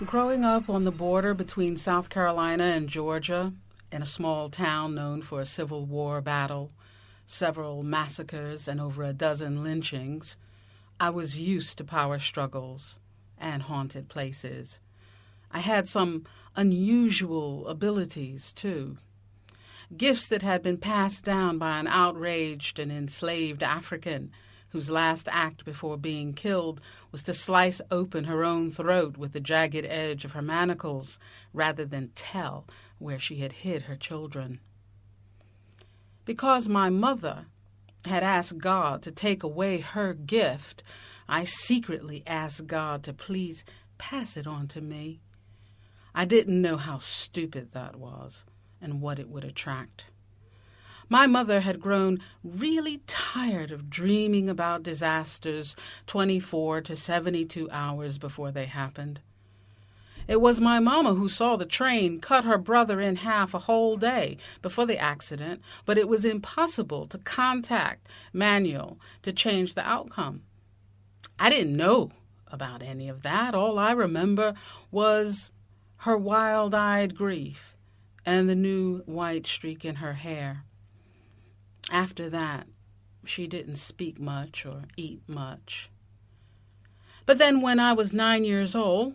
Growing up on the border between South Carolina and Georgia, in a small town known for a Civil War battle, several massacres, and over a dozen lynchings, I was used to power struggles and haunted places. I had some unusual abilities, too. Gifts that had been passed down by an outraged and enslaved African whose last act before being killed was to slice open her own throat with the jagged edge of her manacles rather than tell where she had hid her children. Because my mother had asked God to take away her gift, I secretly asked God to please pass it on to me. I didn't know how stupid that was and what it would attract. My mother had grown really tired of dreaming about disasters 24 to 72 hours before they happened. It was my mama who saw the train cut her brother in half a whole day before the accident, but it was impossible to contact Manuel to change the outcome. I didn't know about any of that. All I remember was her wild-eyed grief and the new white streak in her hair. After that, she didn't speak much or eat much. But then when I was 9 years old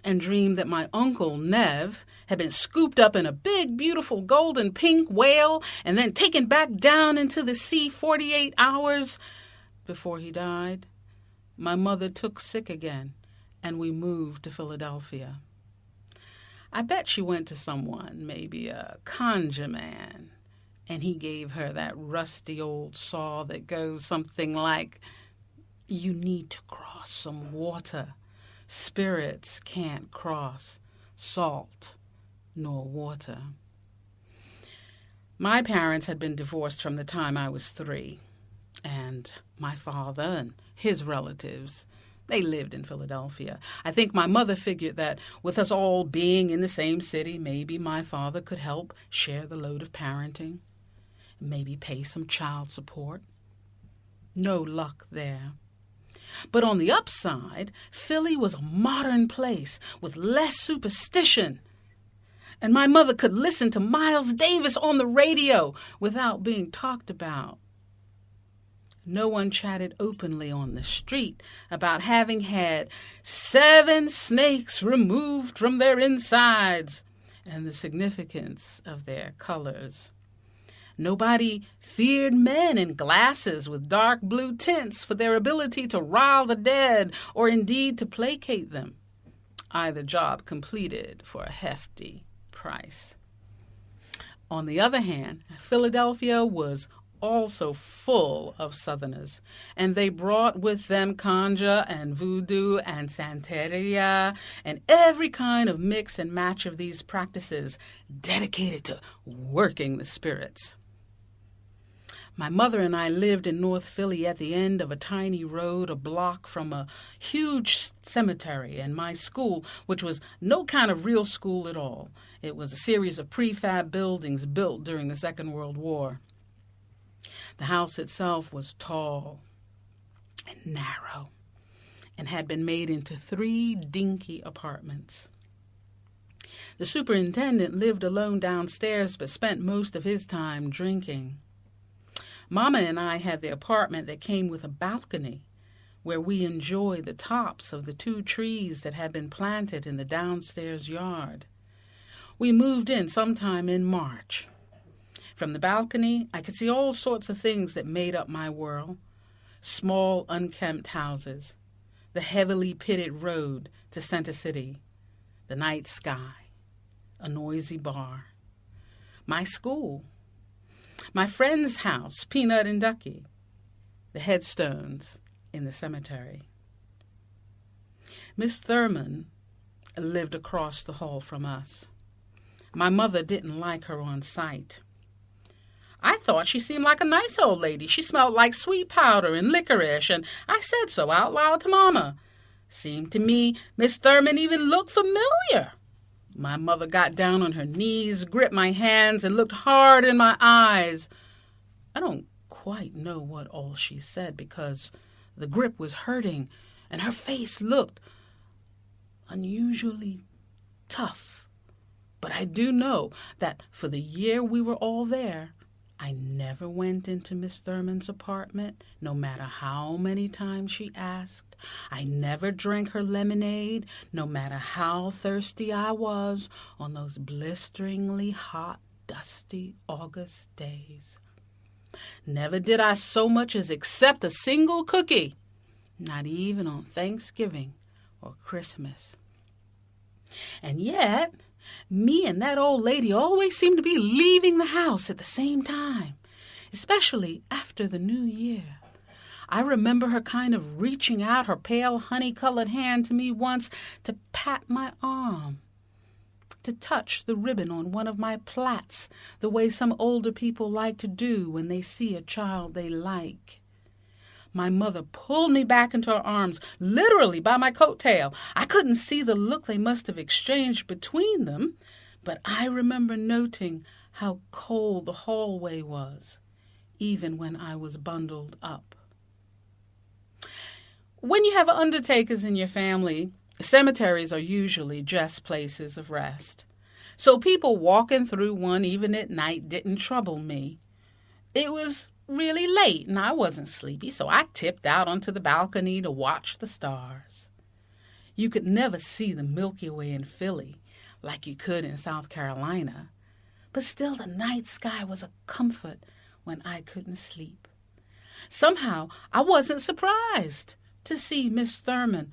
and dreamed that my uncle Nev had been scooped up in a big, beautiful golden pink whale and then taken back down into the sea 48 hours before he died, my mother took sick again and we moved to Philadelphia. I bet she went to someone, maybe a conjure man, and he gave her that rusty old saw that goes something like, "You need to cross some water. Spirits can't cross salt nor water." My parents had been divorced from the time I was 3, and my father and his relatives, they lived in Philadelphia. I think my mother figured that with us all being in the same city, maybe my father could help share the load of parenting. Maybe pay some child support. No luck there. But on the upside, Philly was a modern place with less superstition. And my mother could listen to Miles Davis on the radio without being talked about. No one chatted openly on the street about having had 7 snakes removed from their insides and the significance of their colors. Nobody feared men in glasses with dark blue tints for their ability to rile the dead or indeed to placate them. Either job completed for a hefty price. On the other hand, Philadelphia was also full of Southerners, and they brought with them conjure and voodoo and santeria and every kind of mix and match of these practices dedicated to working the spirits. My mother and I lived in North Philly at the end of a tiny road, a block from a huge cemetery, and my school, which was no kind of real school at all. It was a series of prefab buildings built during the Second World War. The house itself was tall and narrow and had been made into 3 dinky apartments. The superintendent lived alone downstairs but spent most of his time drinking. Mama and I had the apartment that came with a balcony where we enjoyed the tops of the 2 trees that had been planted in the downstairs yard. We moved in sometime in March. From the balcony, I could see all sorts of things that made up my world. Small, unkempt houses, the heavily pitted road to Center City, the night sky, a noisy bar, my school, my friend's house, Peanut and Ducky, the headstones in the cemetery. Miss Thurman lived across the hall from us. My mother didn't like her on sight. I thought she seemed like a nice old lady. She smelled like sweet powder and licorice, and I said so out loud to Mama. Seemed to me Miss Thurman even looked familiar. My mother got down on her knees, gripped my hands, and looked hard in my eyes. I don't quite know what all she said because the grip was hurting, and her face looked unusually tough. But I do know that for the year we were all there, I never went into Miss Thurman's apartment, no matter how many times she asked. I never drank her lemonade, no matter how thirsty I was on those blisteringly hot, dusty August days. Never did I so much as accept a single cookie, not even on Thanksgiving or Christmas. And yet, me and that old lady always seemed to be leaving the house at the same time, especially after the New Year. I remember her kind of reaching out her pale honey-colored hand to me once to pat my arm, to touch the ribbon on one of my plaits, the way some older people like to do when they see a child they like. My mother pulled me back into her arms, literally by my coat tail. I couldn't see the look they must have exchanged between them, but I remember noting how cold the hallway was, even when I was bundled up. When you have undertakers in your family, cemeteries are usually just places of rest. So people walking through one even at night didn't trouble me. It was really late and I wasn't sleepy, so I tipped out onto the balcony to watch the stars. You could never see the Milky Way in Philly like you could in South Carolina, but still the night sky was a comfort when I couldn't sleep. Somehow I wasn't surprised to see Miss Thurman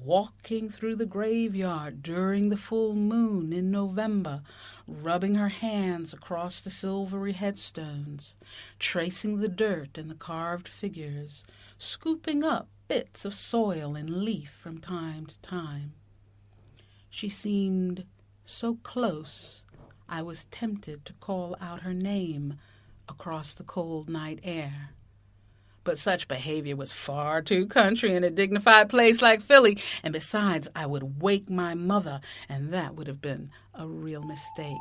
walking through the graveyard during the full moon in November, rubbing her hands across the silvery headstones, tracing the dirt and the carved figures, scooping up bits of soil and leaf from time to time. She seemed so close, I was tempted to call out her name across the cold night air. But such behavior was far too country in a dignified place like Philly, and besides, I would wake my mother, and that would have been a real mistake.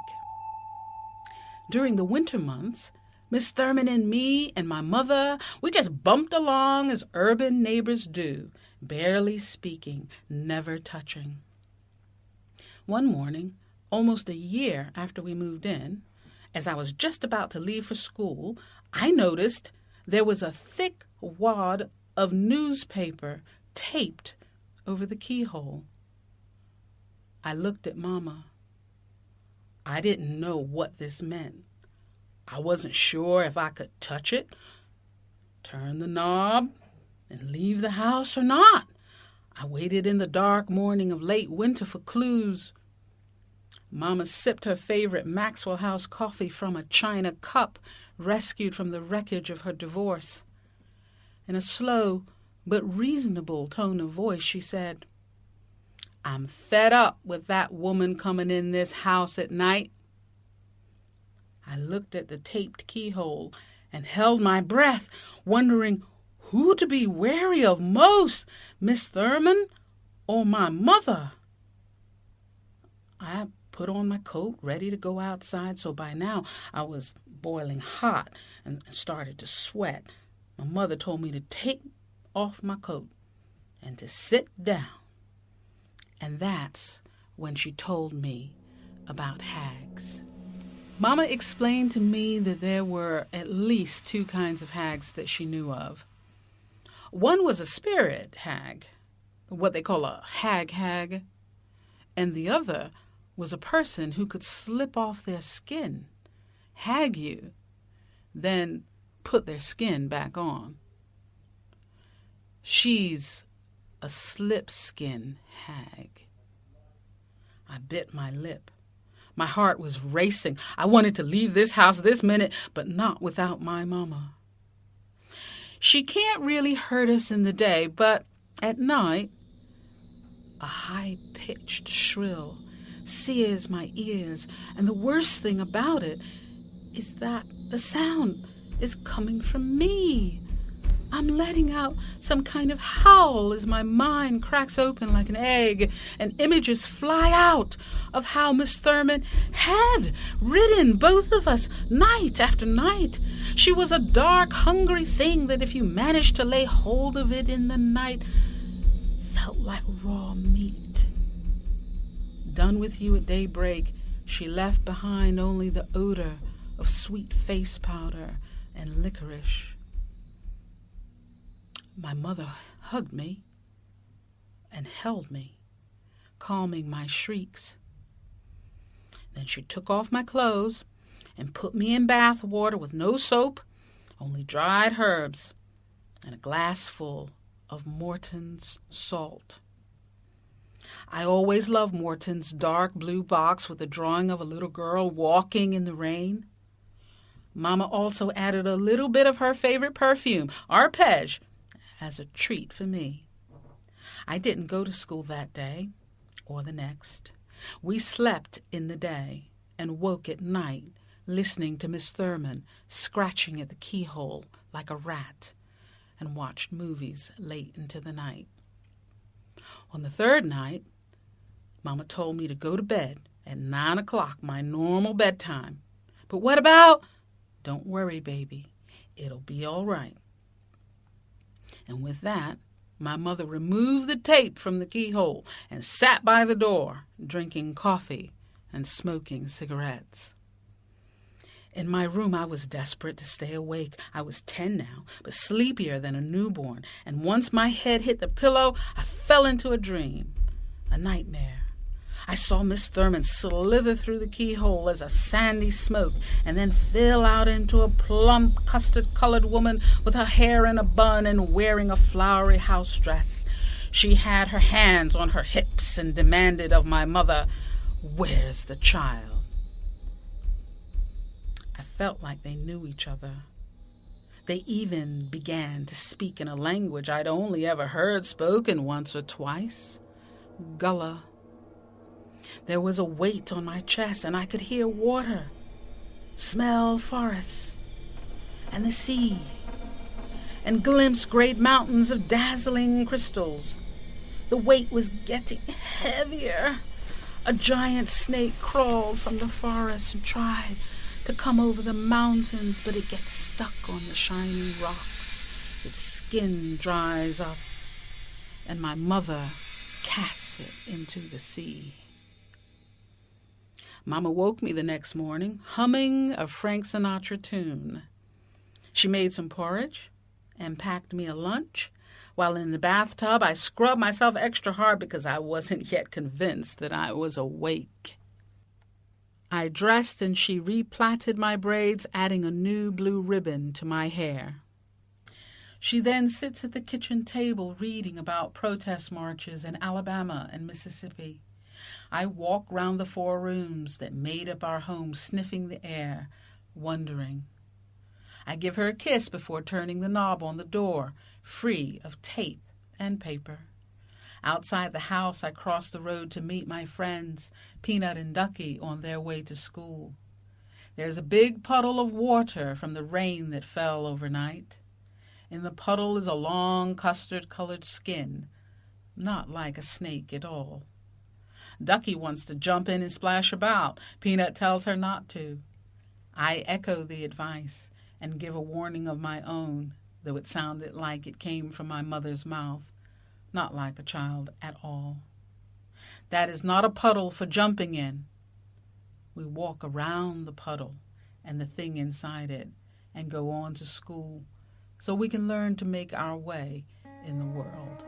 During the winter months, Miss Thurman and me and my mother, we just bumped along as urban neighbors do, barely speaking, never touching. One morning, almost a year after we moved in, as I was just about to leave for school, I noticed there was a thick wad of newspaper taped over the keyhole. I looked at Mama. I didn't know what this meant. I wasn't sure if I could touch it, turn the knob, and leave the house or not. I waited in the dark morning of late winter for clues. Mama sipped her favorite Maxwell House coffee from a china cup rescued from the wreckage of her divorce. In a slow but reasonable tone of voice, she said, "I'm fed up with that woman coming in this house at night." I looked at the taped keyhole and held my breath, wondering who to be wary of most, Miss Thurman or my mother. I put on my coat, ready to go outside, so by now I was boiling hot and started to sweat. My mother told me to take off my coat and to sit down. And that's when she told me about hags. Mama explained to me that there were at least two kinds of hags that she knew of. One was a spirit hag, what they call a hag, and the other was a person who could slip off their skin, hag you, then put their skin back on. She's a slip-skin hag. I bit my lip. My heart was racing. I wanted to leave this house this minute, but not without my mama. She can't really hurt us in the day, but at night, a high-pitched shrill sears my ears, and the worst thing about it is that the sound is coming from me. I'm letting out some kind of howl as my mind cracks open like an egg, and images fly out of how Miss Thurman had ridden both of us night after night. She was a dark, hungry thing that if you managed to lay hold of it in the night, felt like raw meat. Done with you at daybreak, she left behind only the odor of sweet face powder and licorice. My mother hugged me and held me, calming my shrieks. Then she took off my clothes and put me in bath water with no soap, only dried herbs, and a glass full of Morton's salt. I always loved Morton's dark blue box with a drawing of a little girl walking in the rain. Mama also added a little bit of her favorite perfume, arpege, as a treat for me. I didn't go to school that day or the next. We slept in the day and woke at night, listening to Miss Thurman scratching at the keyhole like a rat, and watched movies late into the night. On the third night, Mama told me to go to bed at 9 o'clock, my normal bedtime. But what about? Don't worry, baby. It'll be all right. And with that, my mother removed the tape from the keyhole and sat by the door, drinking coffee and smoking cigarettes. In my room, I was desperate to stay awake. I was 10 now, but sleepier than a newborn. And once my head hit the pillow, I fell into a dream, a nightmare. I saw Miss Thurman slither through the keyhole as a sandy smoke and then fill out into a plump, custard-colored woman with her hair in a bun and wearing a flowery house dress. She had her hands on her hips and demanded of my mother, "Where's the child?" I felt like they knew each other. They even began to speak in a language I'd only ever heard spoken once or twice, Gullah. There was a weight on my chest, and I could hear water, smell forests, and the sea, and glimpse great mountains of dazzling crystals. The weight was getting heavier. A giant snake crawled from the forest and tried to come over the mountains, but it gets stuck on the shiny rocks. Its skin dries up, and my mother casts it into the sea. Mama woke me the next morning, humming a Frank Sinatra tune. She made some porridge and packed me a lunch. While in the bathtub, I scrubbed myself extra hard because I wasn't yet convinced that I was awake. I dressed and she replaited my braids, adding a new blue ribbon to my hair. She then sits at the kitchen table reading about protest marches in Alabama and Mississippi. I walk round the 4 rooms that made up our home, sniffing the air, wondering. I give her a kiss before turning the knob on the door, free of tape and paper. Outside the house, I cross the road to meet my friends, Peanut and Ducky, on their way to school. There's a big puddle of water from the rain that fell overnight. In the puddle is a long custard-colored skin, not like a snake at all. Ducky wants to jump in and splash about. Peanut tells her not to. I echo the advice and give a warning of my own, though it sounded like it came from my mother's mouth, not like a child at all. That is not a puddle for jumping in. We walk around the puddle and the thing inside it and go on to school so we can learn to make our way in the world.